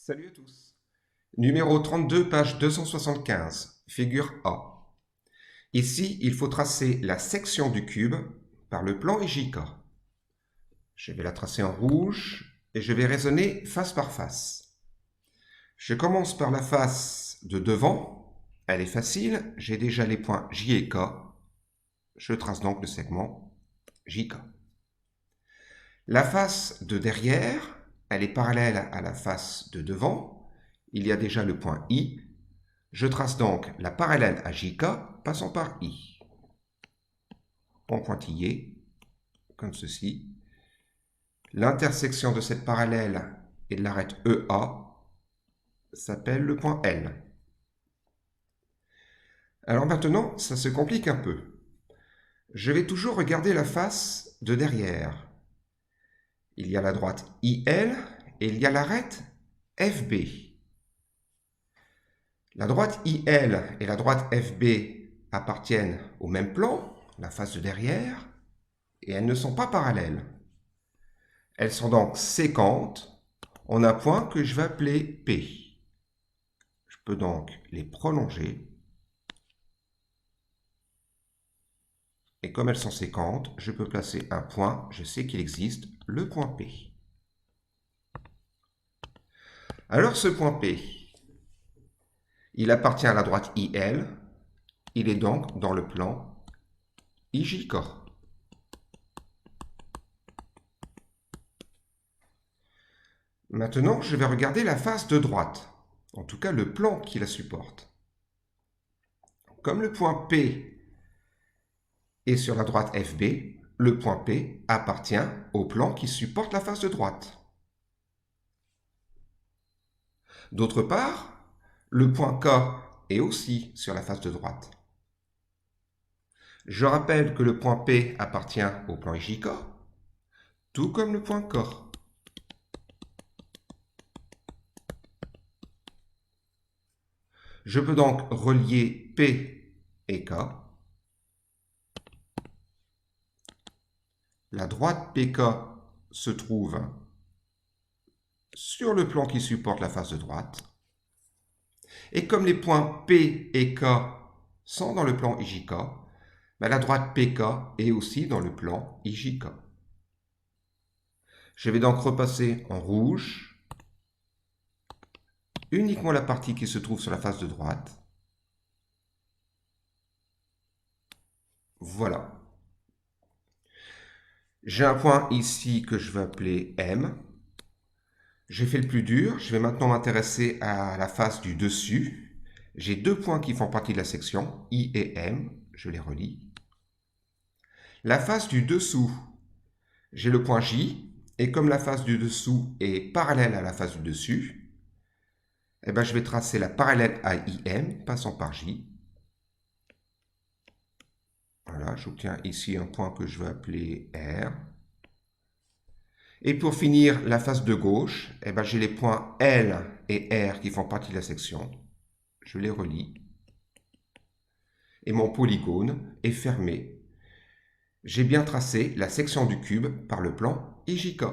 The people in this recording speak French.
Salut à tous. Numéro 32, page 275, figure A. Ici, il faut tracer la section du cube par le plan IJK. Je vais la tracer en rouge et je vais raisonner face par face. Je commence par la face de devant. Elle est facile, j'ai déjà les points J et K. Je trace donc le segment JK. La face de derrière, elle est parallèle à la face de devant. Il y a déjà le point I. Je trace donc la parallèle à JK, passant par I. En pointillé, comme ceci. L'intersection de cette parallèle et de l'arête EA s'appelle le point L. Alors maintenant, ça se complique un peu. Je vais toujours regarder la face de derrière. Il y a la droite IL et il y a l'arête FB. La droite IL et la droite FB appartiennent au même plan, la face de derrière, et elles ne sont pas parallèles. Elles sont donc séquentes en un point que je vais appeler P. Je peux donc les prolonger. Et comme elles sont séquentes, je peux placer un point, je sais qu'il existe, le point P. Alors ce point P, il appartient à la droite IL, il est donc dans le plan IJK. Maintenant, je vais regarder la face de droite, en tout cas le plan qui la supporte. Comme le point P est sur la droite FB, le point P appartient au plan qui supporte la face de droite. D'autre part, le point K est aussi sur la face de droite. Je rappelle que le point P appartient au plan IJK, tout comme le point K. Je peux donc relier P et K. La droite PK se trouve sur le plan qui supporte la face de droite. Et comme les points P et K sont dans le plan IJK, la droite PK est aussi dans le plan IJK. Je vais donc repasser en rouge uniquement la partie qui se trouve sur la face de droite. Voilà. J'ai un point ici que je vais appeler M. J'ai fait le plus dur. Je vais maintenant m'intéresser à la face du dessus. J'ai deux points qui font partie de la section, I et M. Je les relie. La face du dessous, j'ai le point J. Et comme la face du dessous est parallèle à la face du dessus, je vais tracer la parallèle à IM, passant par J. Voilà, j'obtiens ici un point que je vais appeler R. Et pour finir, la face de gauche, j'ai les points L et R qui font partie de la section. Je les relie. Et mon polygone est fermé. J'ai bien tracé la section du cube par le plan IJK.